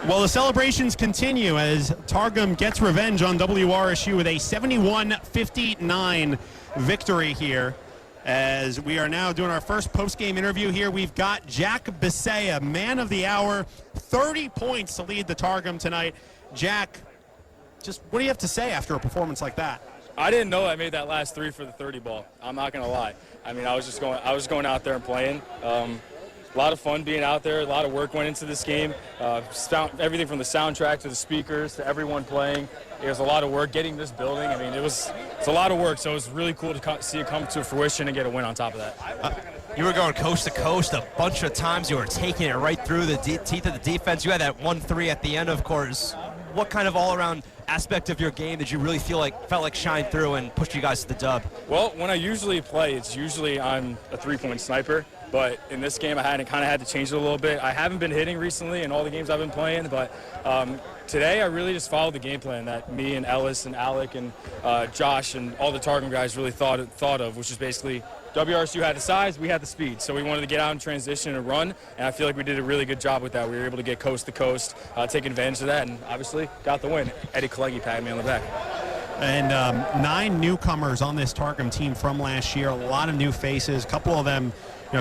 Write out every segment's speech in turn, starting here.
Well, the celebrations continue as Targum gets revenge on WRSU with a 71-59 victory here. As we are now doing our first post-game interview here, we've got Jack Bisaha, man of the hour, 30 points to lead the Targum tonight. Jack, just what do you have to say after a performance like that? I didn't know I made that last three for the 30 ball. I'm not gonna lie. I mean, I was going out there and playing. A lot of fun being out there. A lot of work went into this game. Everything from the soundtrack to the speakers to everyone playing. It was a lot of work getting this building. I mean, it's a lot of work. So it was really cool to see it come to fruition and get a win on top of that. You were going coast to coast a bunch of times. You were taking it right through the teeth of the defense. You had that 1-3 at the end, of course. What kind of all-around aspect of your game did you really felt like shined through and pushed you guys to the dub? Well, when I usually play, it's usually I'm a three-point sniper. But in this game, I kind of had to change it a little bit. I haven't been hitting recently in all the games I've been playing, but today I really just followed the game plan that me and Ellis and Alec and Josh and all the Targum guys really thought of, which is basically WRSU had the size, we had the speed. So we wanted to get out and transition and run, and I feel like we did a really good job with that. We were able to get coast to coast, take advantage of that, and obviously got the win. Eddie Kalegi patted me on the back. And 9 newcomers on this Targum team from last year, a lot of new faces, a couple of them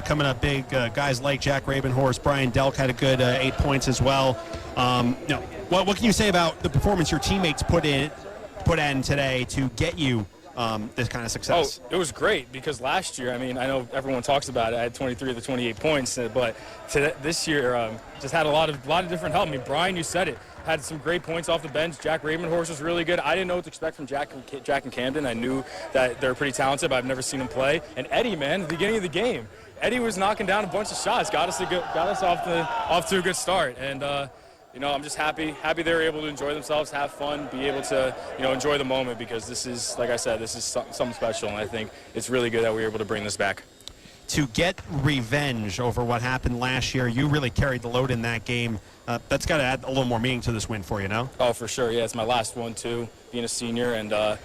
coming up big, guys like Jack Rabenhorst, Brian Delk had a good 8 points as well. What can you say about the performance your teammates put in today to get you this kind of success? Oh, it was great because last year, I mean, I know everyone talks about it. I had 23 of the 28 points, but this year just had a lot of different help. I mean, Brian, you said it, had some great points off the bench. Jack Rabenhorst was really good. I didn't know what to expect from Jack and Camden. I knew that they're pretty talented, but I've never seen them play. And Eddie, man, at the beginning of the game, Eddie was knocking down a bunch of shots, got us off to a good start, and I'm just happy they were able to enjoy themselves, have fun, be able to enjoy the moment because this is, like I said, this is something special, and I think it's really good that we were able to bring this back. To get revenge over what happened last year, you really carried the load in that game. That's got to add a little more meaning to this win for you, no? Oh, for sure. Yeah, it's my last one too, being a senior, and I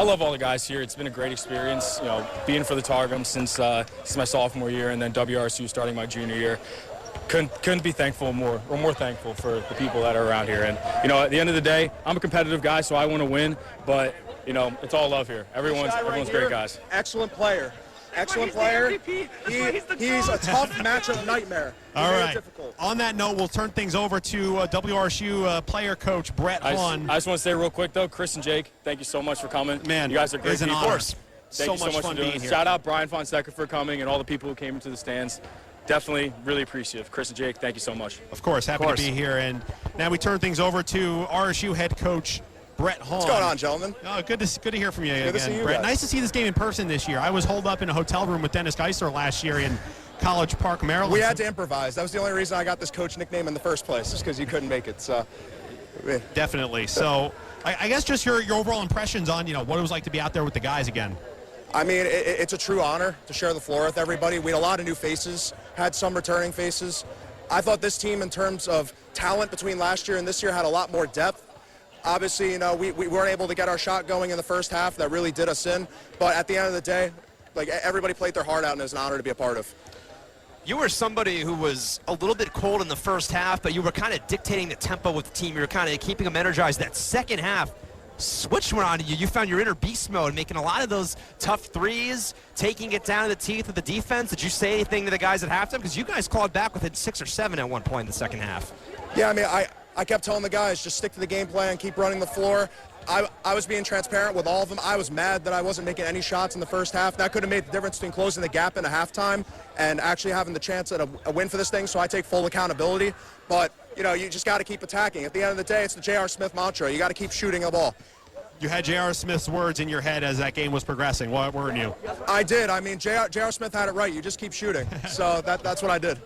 love all the guys here. It's been a great experience, being for the Targum since my sophomore year, and then WRSU starting my junior year. Couldn't be more thankful for the people that are around here. And at the end of the day, I'm a competitive guy, so I want to win. But it's all love here. Everyone's great guys. Excellent player. Excellent player. He's a tough matchup nightmare. All right. On that note, we'll turn things over to WRSU player coach Brett Hawn. I just want to say real quick though, Chris and Jake, thank you so much for coming. Man, you guys are great people. Of course. Thank you so much for doing it. Shout out Brian Fonseca for coming and all the people who came into the stands. Definitely really appreciative. Chris and Jake, thank you so much. Of course, happy to be here. And now we turn things over to RSU head coach Brett Hawn. What's going on, gentlemen? Oh, good to hear from you again, Brett. Guys. Nice to see this game in person this year. I was holed up in a hotel room with Dennis Geissler last year in College Park, Maryland. We had to improvise. That was the only reason I got this coach nickname in the first place, just because you couldn't make it. So, yeah. Definitely. So, I guess just your overall impressions on what it was like to be out there with the guys again. I mean, it's a true honor to share the floor with everybody. We had a lot of new faces, had some returning faces. I thought this team, in terms of talent between last year and this year, had a lot more depth. Obviously, we weren't able to get our shot going in the first half. That really did us in. But at the end of the day, everybody played their heart out, and it was an honor to be a part of. You were somebody who was a little bit cold in the first half, but you were kind of dictating the tempo with the team. You were kind of keeping them energized. That second half, switch went on to you. You found your inner beast mode, making a lot of those tough threes, taking it down to the teeth of the defense. Did you say anything to the guys at halftime? Because you guys clawed back within 6 or 7 at one point in the second half. Yeah, I mean, I kept telling the guys, just stick to the game plan, keep running the floor. I was being transparent with all of them. I was mad that I wasn't making any shots in the first half. That could have made the difference between closing the gap in a halftime and actually having the chance at a win for this thing, so I take full accountability. But, you just got to keep attacking. At the end of the day, it's the J.R. Smith mantra. You got to keep shooting the ball. You had J.R. Smith's words in your head as that game was progressing. What weren't you? I did. I mean, J.R. Smith had it right. You just keep shooting. So that's what I did.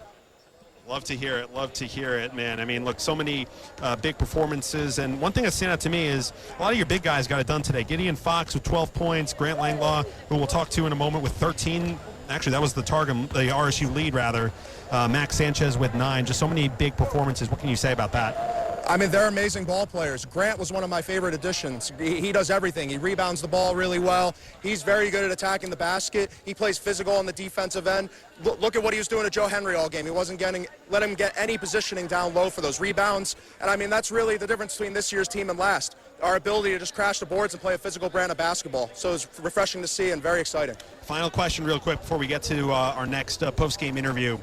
Love to hear it, man. I mean, look, so many big performances, and one thing that stands out to me is a lot of your big guys got it done today. Gideon Fox with 12 points, Grant Langlaw, who we'll talk to in a moment, with 13. Actually, that was the RSU lead, rather. Max Sanchez with 9. Just so many big performances. What can you say about that? I mean, they're amazing ball players. Grant was one of my favorite additions. He does everything. He rebounds the ball really well. He's very good at attacking the basket. He plays physical on the defensive end. Look at what he was doing to Joe Henry all game. He wasn't let him get any positioning down low for those rebounds. And I mean, that's really the difference between this year's team and last. Our ability to just crash the boards and play a physical brand of basketball. So it's refreshing to see and very exciting. Final question real quick before we get to our next post-game interview.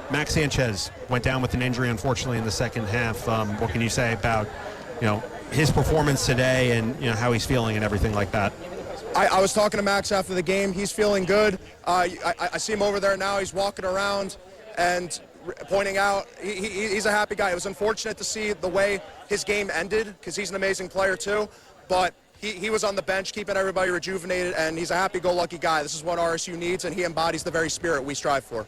Max Sanchez went down with an injury, unfortunately, in the second half. What can you say about, his performance today and, how he's feeling and everything like that? I was talking to Max after the game. He's feeling good. I see him over there now. He's walking around and pointing out. He's a happy guy. It was unfortunate to see the way his game ended because he's an amazing player too. But he was on the bench keeping everybody rejuvenated, and he's a happy-go-lucky guy. This is what RSU needs, and he embodies the very spirit we strive for.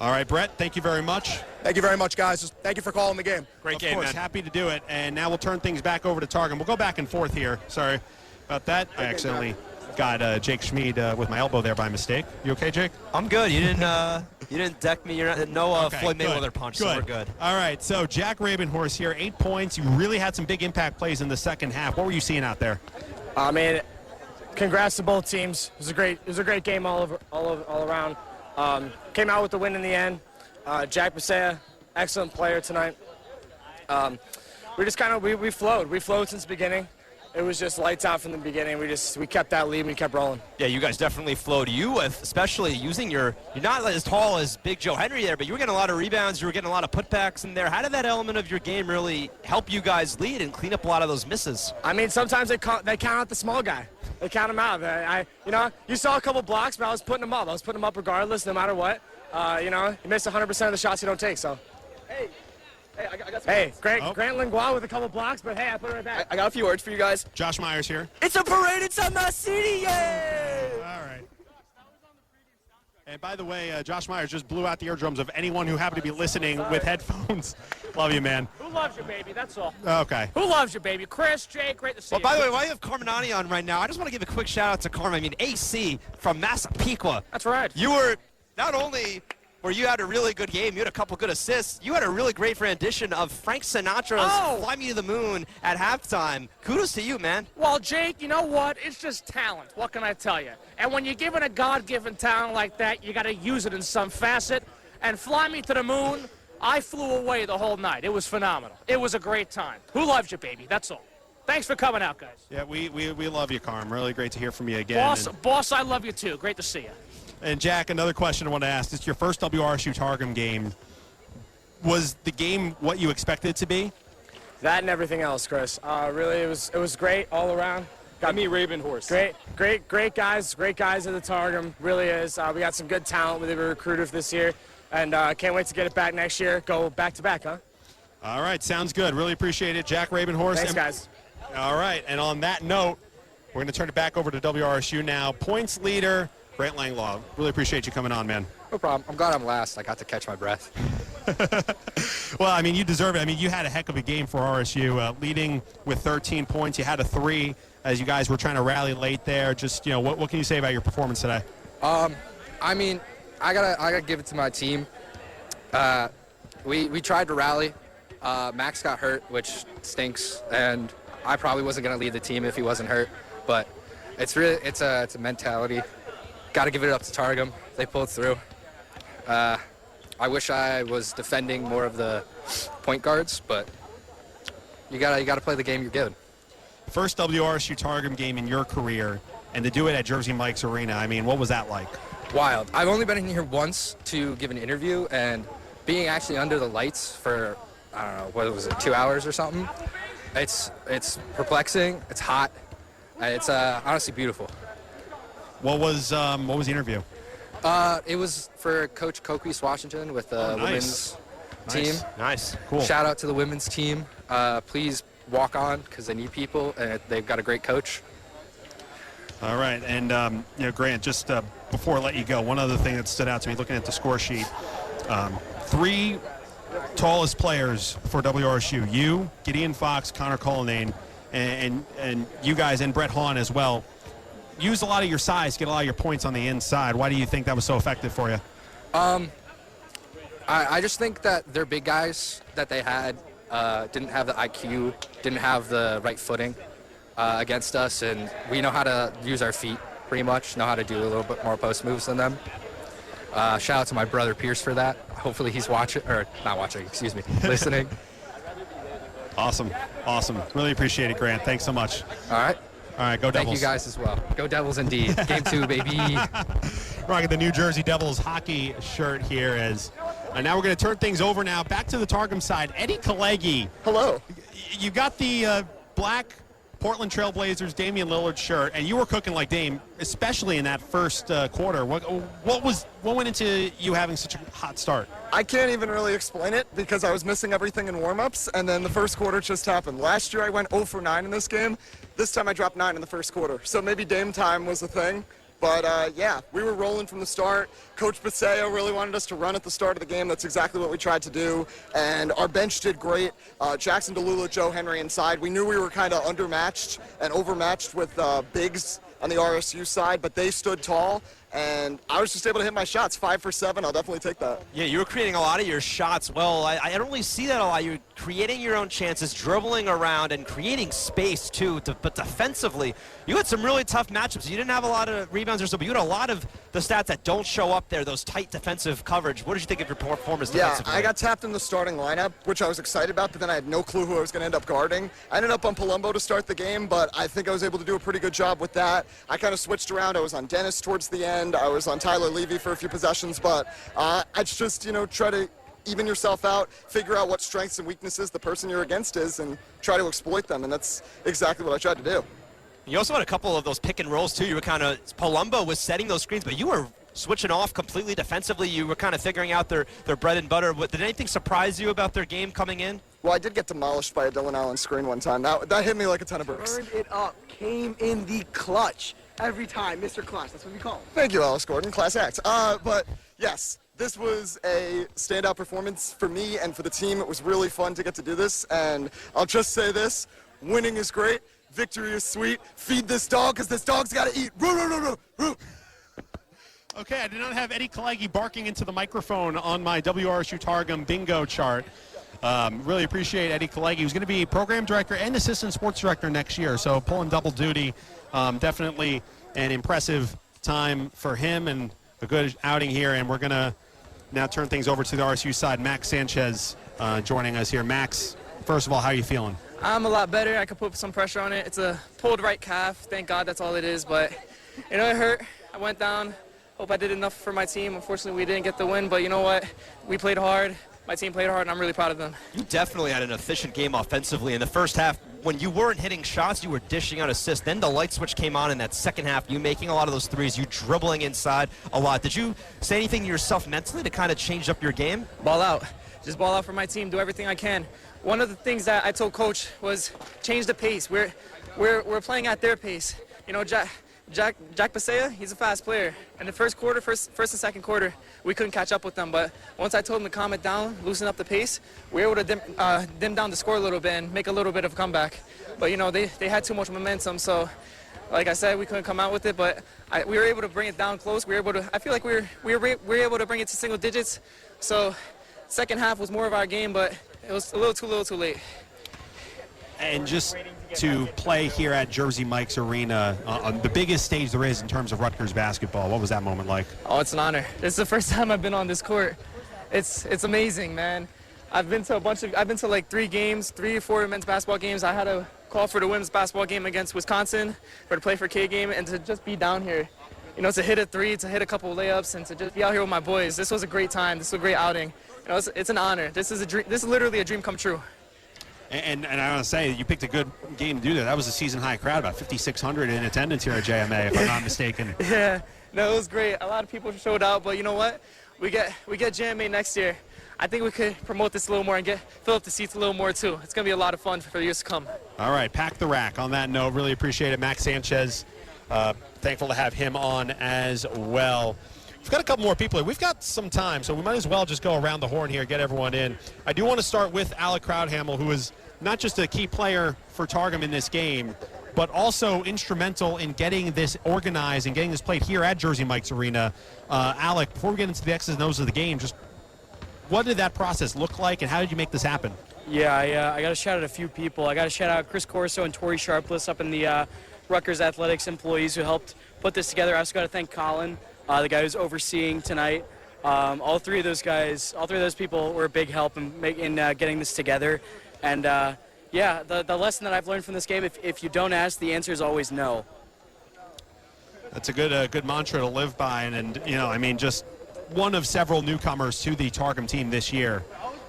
All right, Brett, thank you very much. Thank you very much, guys. Thank you for calling the game. Great game, Of course, man. happy to do it. And now we'll turn things back over to Targum. We'll go back and forth here. Sorry about that. I accidentally got Jake Schmied with my elbow there by mistake. You okay, Jake? I'm good. You didn't deck me. You're no Okay, Floyd good, Mayweather punch, so we're good. All right, so Jack Rabenhorst here, 8 points. You really had some big impact plays in the second half. What were you seeing out there? I mean, congrats to both teams. It was a great game all around. Came out with the win in the end. Jack Bisaha, excellent player tonight. We just we flowed. We flowed since the beginning. It was just lights out from the beginning. We kept that lead and we kept rolling. Yeah, you guys definitely flowed. You, especially using you're not as tall as Big Joe Henry there, but you were getting a lot of rebounds. You were getting a lot of putbacks in there. How did that element of your game really help you guys lead and clean up a lot of those misses? I mean, sometimes they count out the small guy. They count him out. You saw a couple blocks, but I was putting them up. I was putting them up regardless, no matter what. You miss 100% of the shots you don't take. So. Hey, Grant Langois with a couple blocks, but hey, I put it right back. I got a few words for you guys. Josh Meyers here. It's a parade inside my city, yay! All right. And by the way, Josh Meyers just blew out the eardrums of anyone who happened to be listening with headphones. Love you, man. Who loves you, baby? That's all. Okay. Who loves you, baby? Chris, Jake, great to see you. Well, by the way, while you have Carmenaty on right now, I just want to give a quick shout out to Carmen. I mean, AC from Massapequa. That's right. You were not only where you had a really good game, you had a couple good assists, you had a really great rendition of Frank Sinatra's Fly Me to the Moon at halftime. Kudos to you, man. Well, Jake, you know what? It's just talent. What can I tell you? And when you're given a God-given talent like that, you got to use it in some facet. And Fly Me to the Moon, I flew away the whole night. It was phenomenal. It was a great time. Who loves you, baby? That's all. Thanks for coming out, guys. Yeah, we love you, Carm. Really great to hear from you again. Boss, I love you too. Great to see you. And Jack, another question I want to ask. It's your first WRSU-Targum game. Was the game what you expected it to be? That and everything else, Chris. Really, it was great all around. Got me Rabenhorst. Great guys at the Targum. Really is. We got some good talent we were recruited this year, and can't wait to get it back next year. Go back to back, huh? All right, sounds good. Really appreciate it, Jack Rabenhorst. Thanks, guys. All right, and on that note, we're going to turn it back over to WRSU now. Points leader, Grant Langlaw. Really appreciate you coming on, man. No problem. I'm glad I'm last. I got to catch my breath. Well, I mean, you deserve it. I mean, you had a heck of a game for RSU, leading with 13 points. You had a 3 as you guys were trying to rally late there. Just, what can you say about your performance today? I mean, I gotta give it to my team. We tried to rally. Max got hurt, which stinks, and I probably wasn't gonna lead the team if he wasn't hurt. But it's a mentality. Got to give it up to Targum. They pulled through. I wish I was defending more of the point guards, but you gotta play the game you're given. First WRSU-Targum game in your career, and to do it at Jersey Mike's Arena. I mean, what was that like? Wild. I've only been in here once to give an interview, and being actually under the lights for, I don't know, what was it, 2 hours or something? It's perplexing. It's hot. It's honestly beautiful. What was the interview? It was for Coach Coquise Washington with the women's team. Nice. Cool. Shout out to the women's team. Please walk on because they need people, and they've got a great coach. All right, and Grant, just before I let you go, one other thing that stood out to me looking at the score sheet, 3 tallest players for WRSU, you, Gideon Fox, Connor Cullinane, and you guys, and Brett Hawn as well, used a lot of your size to get a lot of your points on the inside. Why do you think that was so effective for you? I just think that they're big guys that they had didn't have the IQ, didn't have the right footing against us, and we know how to use our feet pretty much, know how to do a little bit more post moves than them. Shout out to my brother Pierce for that. Hopefully he's watching, or not watching, excuse me, listening. Awesome. Really appreciate it, Grant. Thanks so much. All right. All right, go Devils. Thank you guys as well. Go Devils indeed. Game 2, baby. Rocking the New Jersey Devils hockey shirt here as now we're going to turn things over now. Back to the Targum side. Eddie Kalegi. Hello. You got the black Portland Trailblazers Damian Lillard shirt, and you were cooking like Dame, especially in that first quarter. What went into you having such a hot start? I can't even really explain it because I was missing everything in warm-ups, and then the first quarter just happened. Last year I went 0 for 9 in this game. This time I dropped 9 in the first quarter. So maybe Dame time was a thing. But, yeah, we were rolling from the start. Coach Bisaha really wanted us to run at the start of the game. That's exactly what we tried to do. And our bench did great. Jackson DeLula, Joe Henry inside. We knew we were kind of undermatched and overmatched with bigs on the RSU side, but they stood tall. And I was just able to hit my shots, 5 for 7. I'll definitely take that. Yeah, you were creating a lot of your shots. Well, I don't really see that a lot. You're creating your own chances, dribbling around, and creating space, too. But defensively, you had some really tough matchups. You didn't have a lot of rebounds or so, but you had a lot of the stats that don't show up there, those tight defensive coverage. What did you think of your performance defensively? Yeah, I got tapped in the starting lineup, which I was excited about, but then I had no clue who I was going to end up guarding. I ended up on Palumbo to start the game, but I think I was able to do a pretty good job with that. I kind of switched around. I was on Dennis towards the end. I was on Tyler Levy for a few possessions, but I just, try to even yourself out, figure out what strengths and weaknesses the person you're against is, and try to exploit them, and that's exactly what I tried to do. You also had a couple of those pick and rolls, too. You were kind of, Palumbo was setting those screens, but you were switching off completely defensively. You were kind of figuring out their bread and butter. Did anything surprise you about their game coming in? Well, I did get demolished by a Dylan Allen screen one time. That hit me like a ton of bricks. Turned it up, came in the clutch every time, Mr. Clutch. That's what we call him. Thank you, Alice Gordon. Class act. But yes, this was a standout performance for me and for the team. It was really fun to get to do this, and I'll just say this: winning is great, victory is sweet. Feed this dog, because this dog's got to eat. Roo, roo, roo, roo, roo. Okay, I did not have Eddie Kalegi barking into the microphone on my WRSU-Targum bingo chart. Really appreciate Eddie Kalegi, who's going to be program director and assistant sports director next year, so pulling double duty. Definitely an impressive time for him and a good outing here, and we're going to now turn things over to the RSU side. Max Sanchez joining us here. Max, first of all, how are you feeling? I'm a lot better. I could put some pressure on it. It's a pulled right calf. Thank God that's all it is, but it hurt. I went down. Hope I did enough for my team. Unfortunately, we didn't get the win, but you know what? We played hard. My team played hard, and I'm really proud of them. You definitely had an efficient game offensively in the first half. When you weren't hitting shots, you were dishing out assists. Then the light switch came on in that second half. You making a lot of those threes, you dribbling inside a lot. Did you say anything to yourself mentally to kind of change up your game? Ball out. Just ball out for my team. Do everything I can. One of the things that I told Coach was change the pace. We're playing at their pace. Jack Bisaha, he's a fast player. In the first and second quarter, we couldn't catch up with them. But once I told him to calm it down, loosen up the pace, we were able to dim down the score a little bit and make a little bit of a comeback. But, they had too much momentum. So, like I said, we couldn't come out with it. But we were able to bring it down close. I feel like we were able to bring it to single digits. So, second half was more of our game, but it was a little too late. And just to play here at Jersey Mike's Arena on the biggest stage there is in terms of Rutgers basketball, what was that moment like? Oh, it's an honor. This is the first time I've been on this court. It's amazing, man. I've been to like 3 or 4 men's basketball games. I had a call for the women's basketball game against Wisconsin for the Play for K game, and to just be down here, to hit a 3, to hit a couple of layups, and to just be out here with my boys. This was a great time. This was a great outing. It's an honor. This is a dream. This is literally a dream come true. And I want to say, you picked a good game to do that. That was a season-high crowd, about 5,600 in attendance here at JMA, if I'm not mistaken. Yeah, no, it was great. A lot of people showed out, but you know what? We get JMA next year. I think we could promote this a little more and fill up the seats a little more, too. It's going to be a lot of fun for years to come. All right, pack the rack. On that note, really appreciate it. Max Sanchez, thankful to have him on as well. We've got a couple more people here. We've got some time, so we might as well just go around the horn here, get everyone in. I do want to start with Alec Crouthamel, who is not just a key player for Targum in this game, but also instrumental in getting this organized and getting this played here at Jersey Mike's Arena. Alec, before we get into the X's and O's of the game, just what did that process look like, and how did you make this happen? Yeah, I got to shout out a few people. I got to shout out Chris Corso and Tori Sharpless up in the Rutgers Athletics employees who helped put this together. I also got to thank Colin, the guy who's overseeing tonight. All three of those people were a big help in getting this together. And yeah, the lesson that I've learned from this game, if you don't ask, the answer is always no. That's a good mantra to live by, and you know, I mean, just one of several newcomers to the Targum team this year.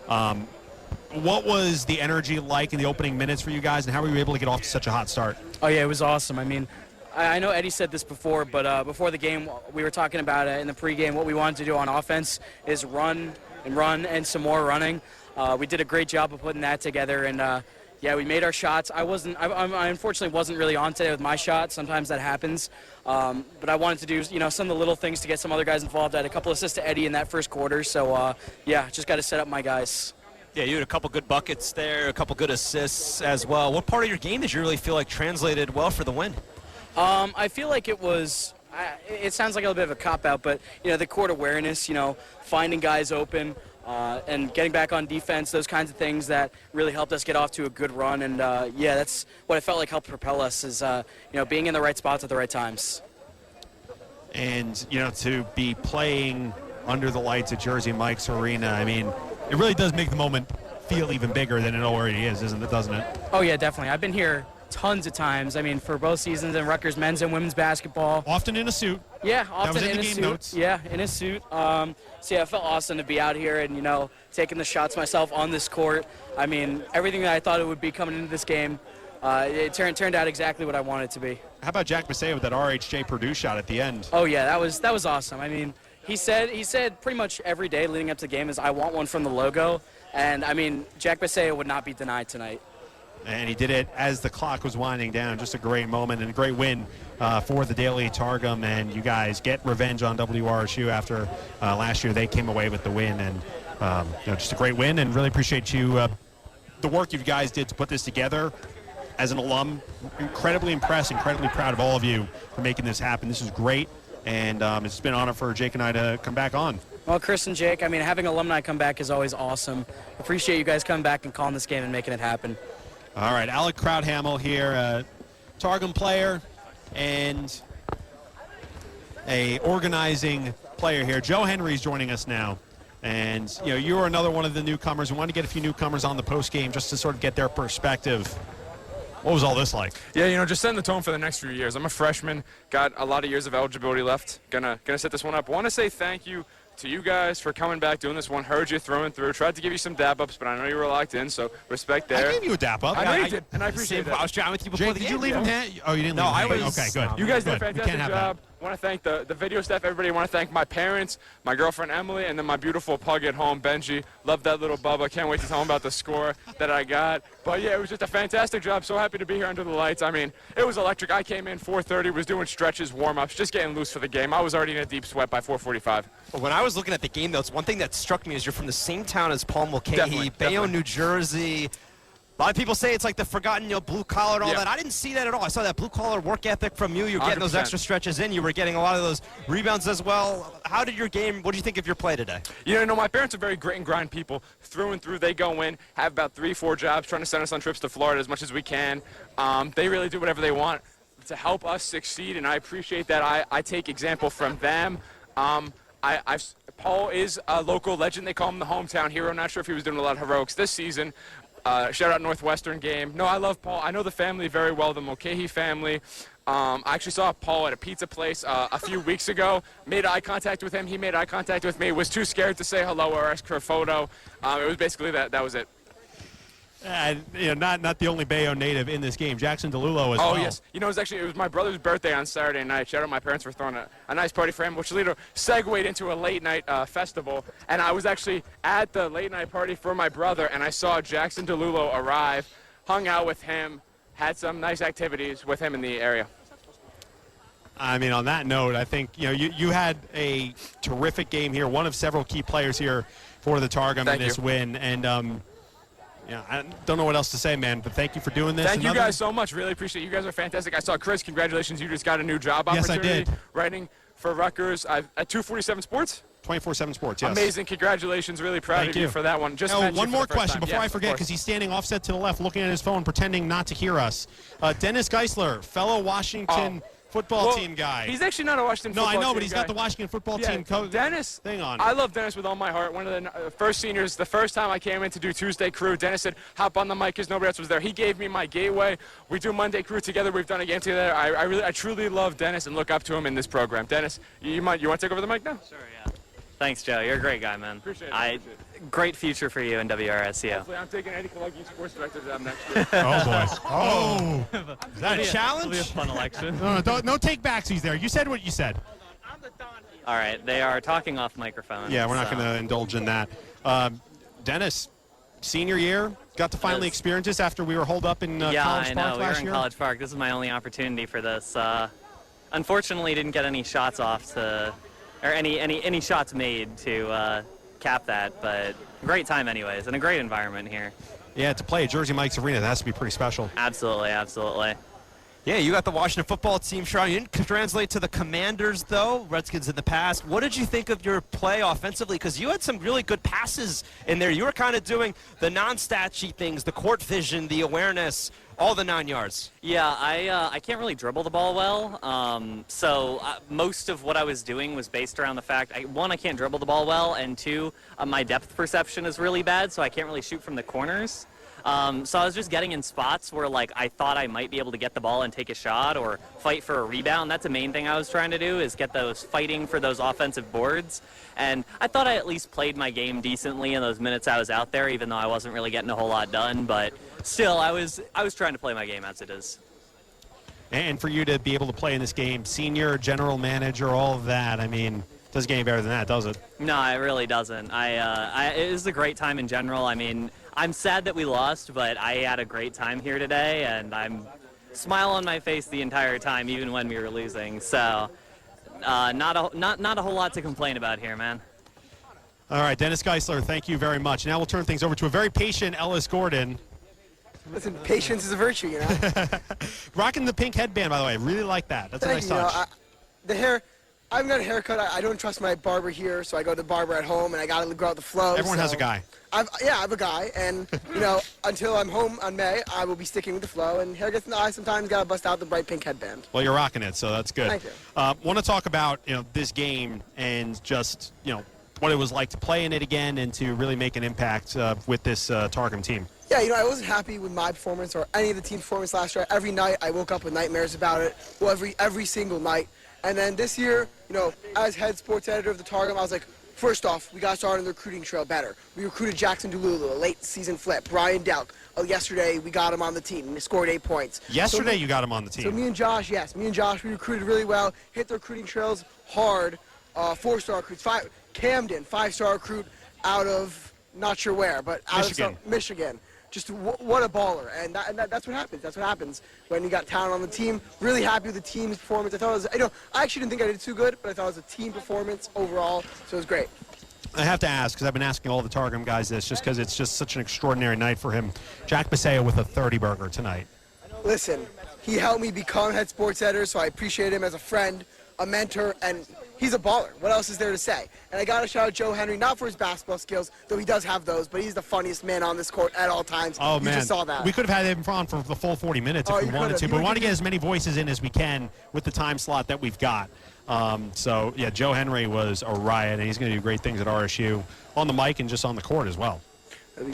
What was the energy like in the opening minutes for you guys, and how were you able to get off to such a hot start? Oh yeah, it was awesome. I mean, I know Eddie said this before, but before the game, we were talking about it in the pregame. What we wanted to do on offense is run and some more running. We did a great job of putting that together, and yeah, we made our shots. I unfortunately wasn't really on today with my shot. Sometimes that happens, but I wanted to do some of the little things to get some other guys involved. I had a couple assists to Eddie in that first quarter, so yeah, just got to set up my guys. Yeah, you had a couple good buckets there, a couple good assists as well. What part of your game did you really feel like translated well for the win? I feel like it was. It sounds like a little bit of a cop-out, but the court awareness, finding guys open, and getting back on defense, those kinds of things that really helped us get off to a good run. And yeah, that's what I felt like helped propel us is being in the right spots at the right times. And to be playing under the lights at Jersey Mike's Arena, I mean, it really does make the moment feel even bigger than it already is, doesn't it? Oh yeah, definitely. I've been here tons of times. I mean, for both seasons in Rutgers men's and women's basketball. Often in a suit. Yeah, often in a the game suit. notes. Yeah, in a suit. So yeah, it felt awesome to be out here and taking the shots myself on this court. I mean, everything that I thought it would be coming into this game, it turned out exactly what I wanted it to be. How about Jack Bisaha with that RHJ Purdue shot at the end? Oh yeah, that was awesome. I mean, he said pretty much every day leading up to the game is I want one from the logo, and I mean Jack Bisaha would not be denied tonight. And he did it as the clock was winding down. Just a great moment and a great win for the Daily Targum. And you guys get revenge on WRSU after last year they came away with the win. And just a great win, and really appreciate you, the work you guys did to put this together. As an alum, incredibly impressed, incredibly proud of all of you for making this happen. This is great, and it's been an honor for Jake and I to come back on. Well, Chris and Jake, I mean, having alumni come back is always awesome. Appreciate you guys coming back and calling this game and making it happen. All right, Alec Crouthamel here, Targum player and a organizing player here. Joe Henry's joining us now. And, you are another one of the newcomers. We wanted to get a few newcomers on the post game just to sort of get their perspective. What was all this like? Yeah, just setting the tone for the next few years. I'm a freshman, got a lot of years of eligibility left. Gonna set this one up. Want to say thank you to you guys for coming back, doing this one. Heard you throwing through. Tried to give you some dab-ups, but I know you were locked in, so respect there. I gave you a dap-up. I know you did, and I appreciate that. I was chatting with you before Jake, the did game. you leave him hang? Oh, you didn't leave him hanging. Okay, good. You guys did a Good. We fantastic can't have job. that. I want to thank the video staff, everybody. I want to thank my parents, my girlfriend Emily, and then my beautiful pug at home, Benji. Love that little Bubba. Can't wait to tell him about the score that I got. But yeah, it was just a fantastic job. So happy to be here under the lights. I mean, it was electric. I came in 4:30, was doing stretches, warm-ups, just getting loose for the game. I was already in a deep sweat by 4:45. When I was looking at the game, though, one thing that struck me is you're from the same town as Paul Mulcahy, Definitely. Bayonne, New Jersey. A lot of people say it's like the forgotten, blue collar and all Yeah. that. I didn't see that at all. I saw that blue collar work ethic from you. You're getting those 100%. extra stretches in. You were getting a lot of those rebounds as well. How did your game? What do you think of your play today? My parents are very grit and grind people. Through and through, they go in, have about 3-4 jobs, trying to send us on trips to Florida as much as we can. They really do whatever they want to help us succeed, and I appreciate that. I take example from them. Paul is a local legend. They call him the hometown hero. Not sure if he was doing a lot of heroics this season. Shout out Northwestern game. No, I love Paul. I know the family very well, the Mulcahy family. I actually saw Paul at a pizza place a few weeks ago. Made eye contact with him. He made eye contact with me. Was too scared to say hello or ask for a photo. It was basically that. That was it. Not the only Bayonne native in this game. Jackson DeLulo as well. Oh, yes. It was my brother's birthday on Saturday night. Shout out my parents for throwing a nice party for him, which later segued into a late-night festival. And I was actually at the late-night party for my brother, and I saw Jackson DeLulo arrive, hung out with him, had some nice activities with him in the area. I mean, on that note, I think, you had a terrific game here, one of several key players here for the Targum in this win. And, I don't know what else to say, man, but thank you for doing this. Thank you guys so much. Really appreciate it. You guys are fantastic. I saw Chris. Congratulations. You just got a new job opportunity. Yes, I did. Writing for Rutgers at 247 Sports. 24/7 Sports, yes. Amazing. Congratulations. Really proud Thank of you for that one. Just Oh, mentioned one for more the first question time. before I Yes, of forget, course. because he's standing offset to the left, looking at his phone, pretending not to hear us. Dennis Geissler, fellow Washington football Well, team guy. He's actually not a Washington No, football I know, team but he's guy. got the Washington football Yeah, team Dennis, thing on. I love Dennis with all my heart. One of the first seniors, the first time I came in to do Tuesday crew, Dennis said, hop on the mic because nobody else was there. He gave me my gateway. We do Monday crew together. We've done a game together. I truly love Dennis and look up to him in this program. Dennis, you want to take over the mic now? Sure, yeah. Thanks, Joe. You're a great guy, man. Appreciate it. Great future for you in WRSU. Hopefully I'm taking Eddie Kalegi, sports director, to that next year. Oh, boy. Oh. Is that a challenge? It'll be a fun election. No take backsies there. You said what you said. All right, they are talking off microphone. Yeah, we're not so- going to indulge in that. Dennis, senior year, got to finally Yes. experience this after we were holed up in yeah, College I Park know. We were last in year. College Park. This is my only opportunity for this. Unfortunately, didn't get any shots off to, or any shots made to cap that. But great time, anyways, and a great environment here. Yeah, to play at Jersey Mike's Arena, that has to be pretty special. Absolutely, absolutely. Yeah, you got the Washington football team, Sean. You didn't translate to the Commanders, though, Redskins in the past. What did you think of your play offensively? Because you had some really good passes in there. You were kind of doing the non-stat sheet things, the court vision, the awareness, all the 9 yards. Yeah, I can't really dribble the ball well. So most of what I was doing was based around the fact, one, I can't dribble the ball well, and two, my depth perception is really bad, so I can't really shoot from the corners. So I was just getting in spots where, like, I thought I might be able to get the ball and take a shot or fight for a rebound. That's the main thing I was trying to do, is get those fighting for those offensive boards. And I thought I at least played my game decently in those minutes I was out there, even though I wasn't really getting a whole lot done. But still, I was trying to play my game as it is. And for you to be able to play in this game, senior, general manager, all of that, I mean, doesn't get any better than that, does it? No, it really doesn't. It was a great time in general. I mean, I'm sad that we lost, but I had a great time here today, and I'm smile on my face the entire time, even when we were losing. So, not a whole lot to complain about here, man. All right, Dennis Geissler, thank you very much. Now we'll turn things over to a very patient Ellis Gordon. Listen, patience is a virtue, you know. Rocking the pink headband, by the way. I really like that. That's a nice Thank you. touch. The hair, I haven't got a haircut. I don't trust my barber here, so I go to the barber at home, and I got to go out the flow. Everyone has a guy. I have a guy, and until I'm home on May, I will be sticking with the flow. And hair gets in the eye sometimes. Got to bust out the bright pink headband. Well, you're rocking it, so that's good. Thank you. Want to talk about this game and just what it was like to play in it again and to really make an impact with this Targum team. Yeah, I wasn't happy with my performance or any of the team's performance last year. Every night I woke up with nightmares about it. Well, every single night. And then this year, as head sports editor of the Targum, I was like, first off, we got to start on the recruiting trail better. We recruited Jackson Dululu, a late season flip. Brian Delk. Yesterday, we got him on the team. He scored 8 points. Yesterday, you got him on the team. So me and Josh, we recruited really well. Hit the recruiting trails hard. 4-star recruits. Camden, 5-star recruit out of not sure where, but out of Michigan. Just what a baller, and that's what happens. That's what happens when you got talent on the team. Really happy with the team's performance. I thought it was, I actually didn't think I did too good, but I thought it was a team performance overall, so it was great. I have to ask, because I've been asking all the Targum guys this, just because it's just such an extraordinary night for him. Jack Bisaha with a 30-burger tonight. Listen, he helped me become head sports editor, so I appreciate him as a friend, a mentor, and he's a baller. What else is there to say? And I got to shout out Joe Henry, not for his basketball skills, though he does have those, but he's the funniest man on this court at all times. Oh, you man. just saw that. We could have had him on for the full 40 minutes if we wanted to, but we want to get as many voices in as we can with the time slot that we've got. So, yeah, Joe Henry was a riot, and he's going to do great things at RSU on the mic and just on the court as well.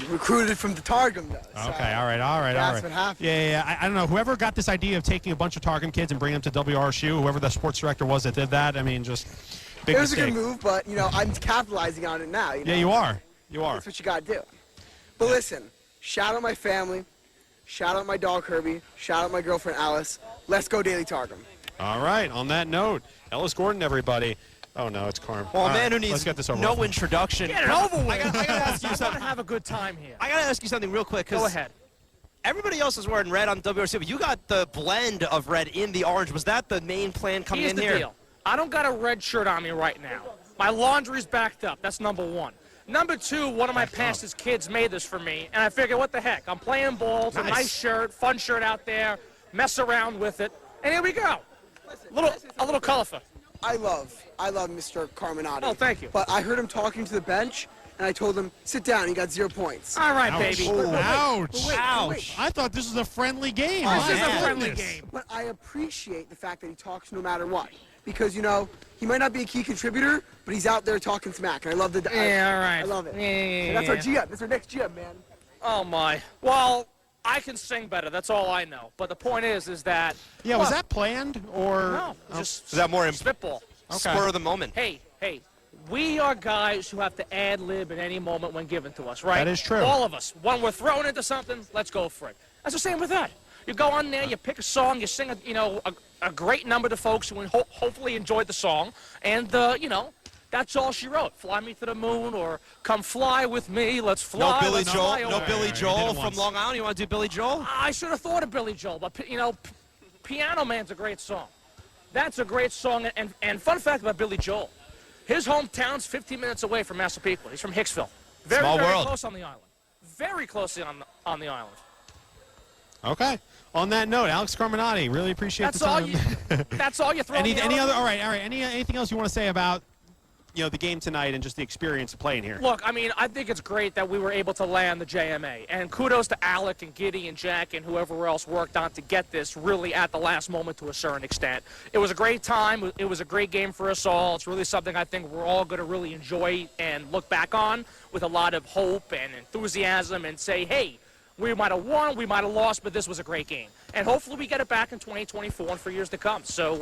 Recruited from the Targum, though. Okay, all right. That's what happened. Yeah. I don't know. Whoever got this idea of taking a bunch of Targum kids and bringing them to WRSU, whoever the sports director was that did that, I mean, just big It was mistake. a good move, but, I'm capitalizing on it now. Yeah, you are. That's what you got to do. But listen, shout out my family, shout out my dog Kirby, shout out my girlfriend Alice. Let's go Daily Targum. All right. On that note, Ellis Gordon, everybody. Oh, no, it's Carm. Well, a man who let's needs get this over no with. introduction. Get it over with. I gotta ask you I want something. to have a good time here. I gotta ask you something real quick. Go ahead. Everybody else is wearing red on WRSU, but you got the blend of red in the orange. Was that the main plan coming Here's in the here? deal. I don't got a red shirt on me right now. My laundry's backed up. That's number one. Number two, one of my pastor's kids made this for me, and I figured, what the heck? I'm playing ball. It's a nice shirt, fun shirt out there. Mess around with it, and here we go. A little colorful. I love Mr. Carmenaty. Oh, thank you. But I heard him talking to the bench, and I told him, sit down. He got 0 points. All right, Ouch. baby. Oh, ouch. Wait. Ouch. I thought this was a friendly game. This My is a friendly goodness. game. But I appreciate the fact that he talks no matter what. Because, you know, he might not be a key contributor, but he's out there talking smack. And I love the... Yeah, all right. I love it. Yeah. And that's our GM. That's our next GM, man. Oh, my. Well, I can sing better. That's all I know. But the point is that... Yeah, was that planned or? No, just Is that more spitball. spur of the moment? Hey, we are guys who have to ad-lib at any moment when given to us, right? That is true. All of us. When we're thrown into something, let's go for it. That's the same with that. You go on there, you pick a song, you sing a great number to folks who hopefully enjoyed the song, and, that's all she wrote. Fly me to the moon, or come fly with me, let's fly. No Billy let's Joel. fly No away. Billy He did Joel it from once. Long Island. You want to do Billy Joel? I should have thought of Billy Joel, but, Piano Man's a great song. That's a great song, and fun fact about Billy Joel, his hometown's 15 minutes away from Massapequa. He's from Hicksville. Very, Small very world. close on the island. Very closely on the island. Okay. On that note, Alex Carmenaty, really appreciate That's the all time. That's all you throw any me out other? on? All right. Anything else you want to say about the game tonight and just the experience of playing here? Look, I mean, I think it's great that we were able to land the JMA. And kudos to Alec and Giddy and Jack and whoever else worked on to get this really at the last moment to a certain extent. It was a great time. It was a great game for us all. It's really something I think we're all going to really enjoy and look back on with a lot of hope and enthusiasm and say, hey, we might have won, we might have lost, but this was a great game. And hopefully we get it back in 2024 and for years to come. So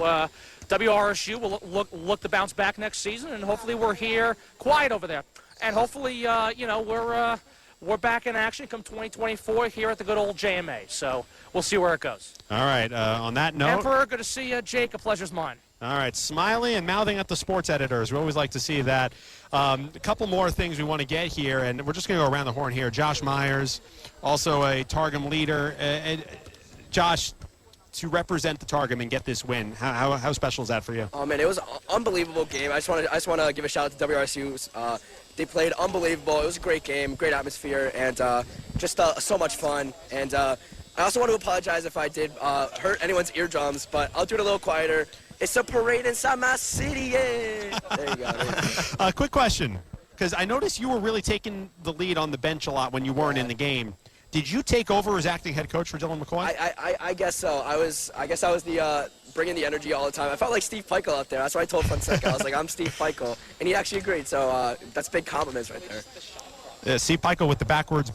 WRSU will look to bounce back next season, and hopefully we're here quiet over there. And hopefully, we're back in action come 2024 here at the good old JMA. So we'll see where it goes. All right. On that note. Emperor, good to see you. Jake, a pleasure's mine. All right, smiling and mouthing at the sports editors. We always like to see that. A couple more things we want to get here, and we're just going to go around the horn here. Josh Meyers, also a Targum leader. Josh, to represent the Targum and get this win, how special is that for you? Oh man, it was an unbelievable game. I just want to give a shout out to WRSU. They played unbelievable. It was a great game, great atmosphere, and just so much fun. And I also want to apologize if I did hurt anyone's eardrums, but I'll do it a little quieter. It's a parade inside my city, yeah. There you go. Quick question, because I noticed you were really taking the lead on the bench a lot when you weren't in the game. Did you take over as acting head coach for Dylan McCoy? I guess so. I guess I was the bringing the energy all the time. I felt like Steve Peichel out there. That's what I told Fonseca. I was like, I'm Steve Peichel, and he actually agreed. So that's big compliments right there. Steve Peichel with the backwards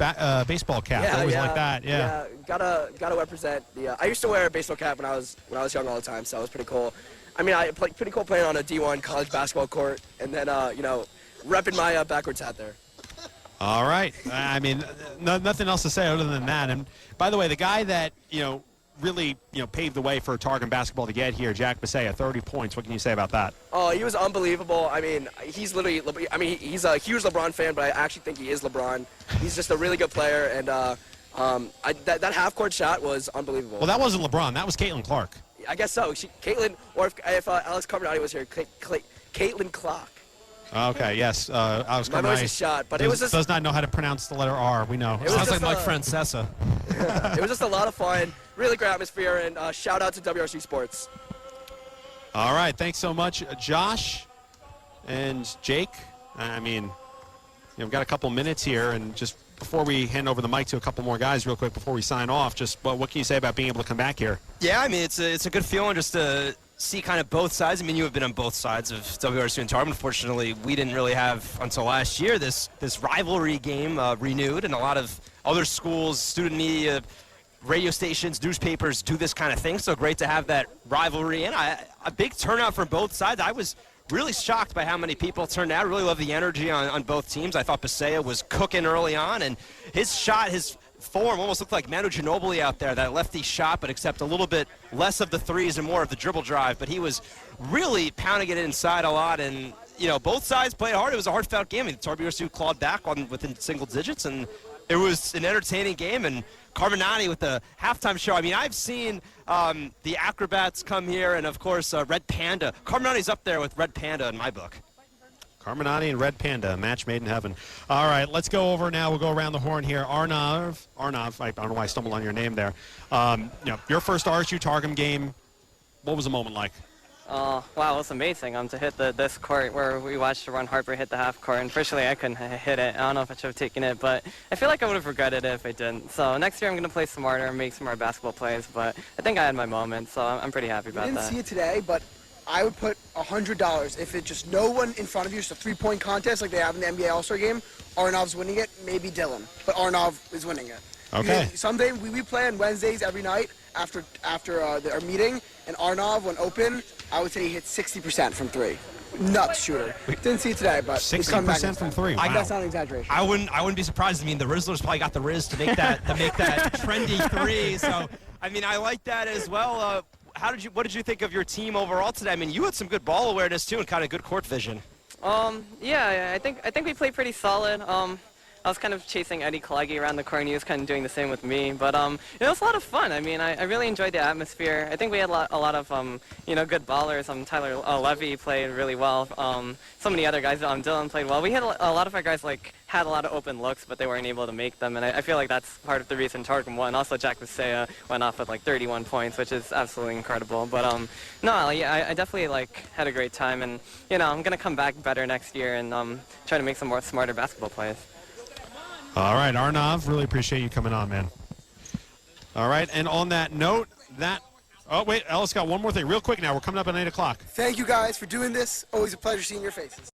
baseball cap. Yeah, Always yeah, like that. Yeah. Gotta represent the. I used to wear a baseball cap when I was young all the time, so it was pretty cool. I mean, I played pretty cool playing on a D1 college basketball court, and then repping my backwards hat there. All right. I mean, nothing else to say other than that. And by the way, the guy that really paved the way for Targum basketball to get here, Jack Bisaha, 30 points. What can you say about that? Oh, he was unbelievable. I mean, he's literally. I mean, he's a huge LeBron fan, but I actually think he is LeBron. He's just a really good player, and that half-court shot was unbelievable. Well, that wasn't LeBron. That was Caitlin Clark. I guess so. Caitlin, or if Alex Carmenaty was here, Caitlin Clark. Okay, yes. Alex My voice Carmenaty is shot, but it was just. does not know how to pronounce the letter R. We know. It was Sounds just like Mike Francesa. It was just a lot of fun. Really great atmosphere, and shout out to WRSU Sports. All right, thanks so much, Josh and Jake. I mean, we've got a couple minutes here, and just before we hand over the mic to a couple more guys real quick before we sign off, just what can you say about being able to come back here? Yeah, I mean, it's a good feeling just to see kind of both sides. I mean, you have been on both sides of WRSU and Targum. Unfortunately, we didn't really have, until last year, this rivalry game renewed, and a lot of other schools, student media, radio stations, newspapers do this kind of thing. So great to have that rivalry, and a big turnout from both sides. I was really shocked by how many people turned out. I really love the energy on both teams. I thought Bisaha was cooking early on, and his shot, his form almost looked like Manu Ginobili out there, that lefty shot, but except a little bit less of the threes and more of the dribble drive. But he was really pounding it inside a lot, and both sides played hard. It was a heartfelt game. I mean, WRSU clawed back within single digits, and it was an entertaining game. And Carmenaty with the halftime show. I mean, I've seen the Acrobats come here, and of course Red Panda. Carmenaty's up there with Red Panda in my book. Carmenaty and Red Panda, a match made in heaven. All right, let's go over now. We'll go around the horn here. Arnav, I don't know why I stumbled on your name there. Your first RSU-Targum game, what was the moment like? Wow, it was amazing to hit this court where we watched Ron Harper hit the half court. Unfortunately, I couldn't hit it. I don't know if I should have taken it, but I feel like I would have regretted it if I didn't. So next year I'm going to play smarter and make some more basketball plays, but I think I had my moment, so I'm pretty happy about that. I didn't see it today, but I would put $100 if it just no one in front of you, just a three-point contest like they have in the NBA All-Star game. Arnav's winning it, maybe Dylan, but Arnav is winning it. Okay. Someday we play on Wednesdays every night after our meeting, and Arnav, when open, I would say he hits 60% from three. Nuts shooter. Didn't see it today, but 60% from three. Wow. That's not an exaggeration. I wouldn't be surprised. I mean, the Rizzlers probably got the Riz to make that trendy three. So, I mean, I like that as well. What did you think of your team overall today? I mean, you had some good ball awareness too, and kind of good court vision. Yeah, I think we played pretty solid. I was kind of chasing Eddie Kalegi around the court, and he was kind of doing the same with me. But it was a lot of fun. I mean, I really enjoyed the atmosphere. I think we had a lot of good ballers. Tyler Levy played really well. Some of the other guys, Dylan played well. We had a lot of our guys had a lot of open looks, but they weren't able to make them. And I feel like that's part of the reason Targum won. Also, Jack Bisaha went off with 31 points, which is absolutely incredible. But I definitely had a great time, and I'm gonna come back better next year and try to make some more smarter basketball plays. All right, Arnav, really appreciate you coming on, man. All right, and on that note, oh, wait, Ellis got one more thing real quick now. We're coming up at 8 o'clock. Thank you guys for doing this. Always a pleasure seeing your faces.